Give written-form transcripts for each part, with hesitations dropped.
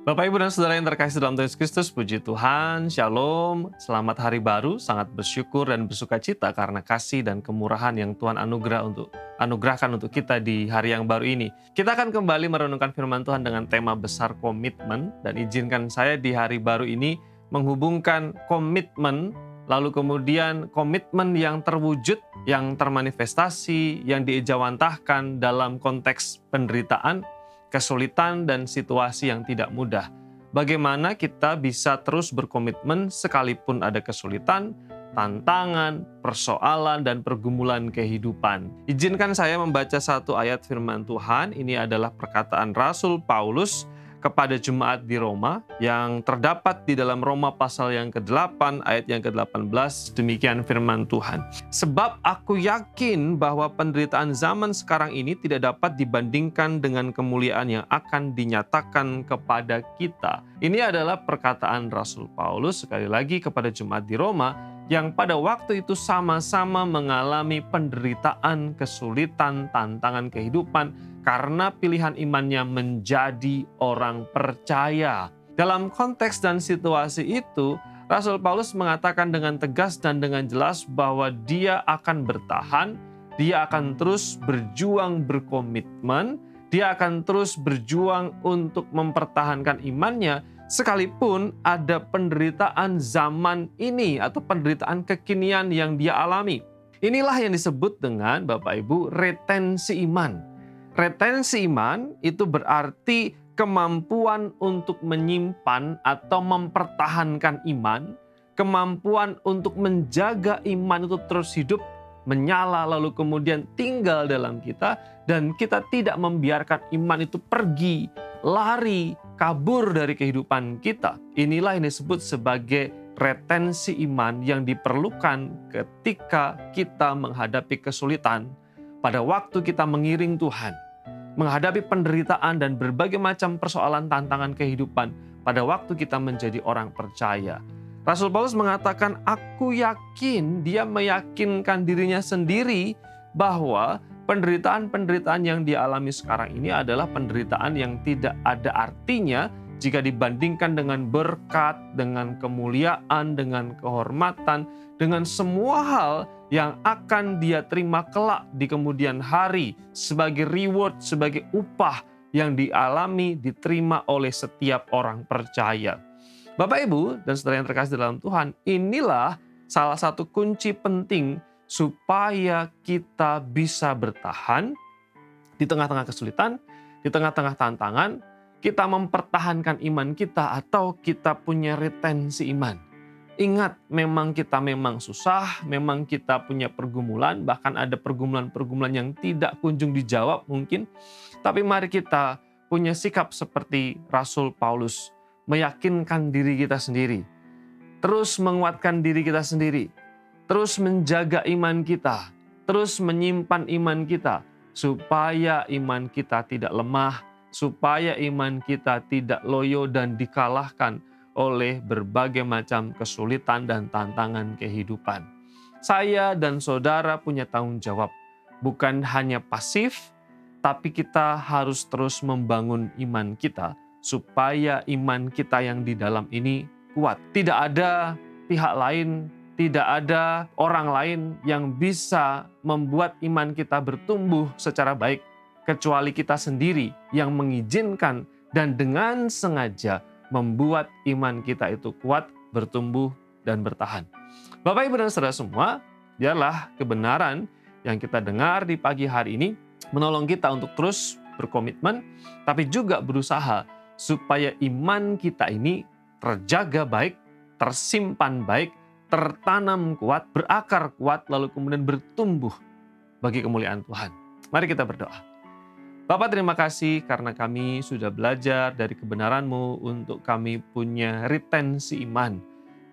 Bapak, Ibu, dan Saudara yang terkasih dalam Tuhan Yesus Kristus, puji Tuhan, Shalom, selamat hari baru, sangat bersyukur dan bersuka cita karena kasih dan kemurahan yang Tuhan anugerahkan untuk kita di hari yang baru ini. Kita akan kembali merenungkan firman Tuhan dengan tema besar komitmen, dan izinkan saya di hari baru ini menghubungkan komitmen, lalu kemudian komitmen yang terwujud, yang termanifestasi, yang diejawantahkan dalam konteks penderitaan, kesulitan, dan situasi yang tidak mudah. Bagaimana kita bisa terus berkomitmen sekalipun ada kesulitan, tantangan, persoalan, dan pergumulan kehidupan. Izinkan saya membaca satu ayat firman Tuhan. Ini adalah perkataan Rasul Paulus kepada jemaat di Roma yang terdapat di dalam Roma pasal yang ke-8 ayat yang ke-18. Demikian firman Tuhan. Sebab aku yakin bahwa penderitaan zaman sekarang ini tidak dapat dibandingkan dengan kemuliaan yang akan dinyatakan kepada kita. Ini adalah perkataan Rasul Paulus sekali lagi kepada jemaat di Roma yang pada waktu itu sama-sama mengalami penderitaan, kesulitan, tantangan kehidupan karena pilihan imannya menjadi orang percaya. Dalam konteks dan situasi itu, Rasul Paulus mengatakan dengan tegas dan dengan jelas bahwa dia akan bertahan, dia akan terus berjuang berkomitmen, dia akan terus berjuang untuk mempertahankan imannya, sekalipun ada penderitaan zaman ini atau penderitaan kekinian yang dia alami. Inilah yang disebut dengan, Bapak Ibu, retensi iman. Retensi iman itu berarti kemampuan untuk menyimpan atau mempertahankan iman, kemampuan untuk menjaga iman itu terus hidup, menyala, lalu kemudian tinggal dalam kita, dan kita tidak membiarkan iman itu pergi, lari, kabur dari kehidupan kita. Inilah yang disebut sebagai retensi iman yang diperlukan ketika kita menghadapi kesulitan, pada waktu kita mengiring Tuhan, menghadapi penderitaan dan berbagai macam persoalan tantangan kehidupan, pada waktu kita menjadi orang percaya. Rasul Paulus mengatakan, aku yakin, dia meyakinkan dirinya sendiri bahwa penderitaan-penderitaan yang dialami sekarang ini adalah penderitaan yang tidak ada artinya jika dibandingkan dengan berkat, dengan kemuliaan, dengan kehormatan, dengan semua hal yang akan dia terima kelak di kemudian hari sebagai reward, sebagai upah yang dialami, diterima oleh setiap orang percaya. Bapak, Ibu, dan saudara yang terkasih dalam Tuhan, inilah salah satu kunci penting supaya kita bisa bertahan di tengah-tengah kesulitan, di tengah-tengah tantangan, kita mempertahankan iman kita atau kita punya retensi iman. Ingat, memang kita susah, memang kita punya pergumulan, bahkan ada pergumulan-pergumulan yang tidak kunjung dijawab mungkin. Tapi mari kita punya sikap seperti Rasul Paulus, meyakinkan diri kita sendiri, terus menguatkan diri kita sendiri, terus menjaga iman kita, terus menyimpan iman kita, supaya iman kita tidak lemah, supaya iman kita tidak loyo dan dikalahkan oleh berbagai macam kesulitan dan tantangan kehidupan. Saya dan saudara punya tanggung jawab, bukan hanya pasif, tapi kita harus terus membangun iman kita, supaya iman kita yang di dalam ini kuat. Tidak ada pihak lain, tidak ada orang lain yang bisa membuat iman kita bertumbuh secara baik, kecuali kita sendiri yang mengizinkan dan dengan sengaja membuat iman kita itu kuat, bertumbuh, dan bertahan. Bapak, Ibu, dan saudara semua, biarlah kebenaran yang kita dengar di pagi hari ini menolong kita untuk terus berkomitmen, tapi juga berusaha supaya iman kita ini terjaga baik, tersimpan baik, tertanam kuat, berakar kuat, lalu kemudian bertumbuh bagi kemuliaan Tuhan. Mari kita berdoa. Bapa, terima kasih karena kami sudah belajar dari kebenaran-Mu untuk kami punya retensi iman,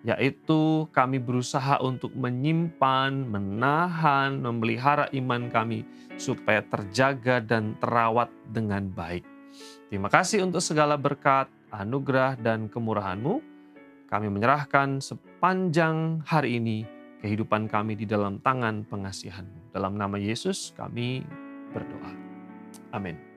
yaitu kami berusaha untuk menyimpan, menahan, memelihara iman kami supaya terjaga dan terawat dengan baik. Terima kasih untuk segala berkat, anugerah, dan kemurahan-Mu. Kami menyerahkan sepanjang hari ini kehidupan kami di dalam tangan pengasihan-Mu. Dalam nama Yesus kami berdoa. Amin.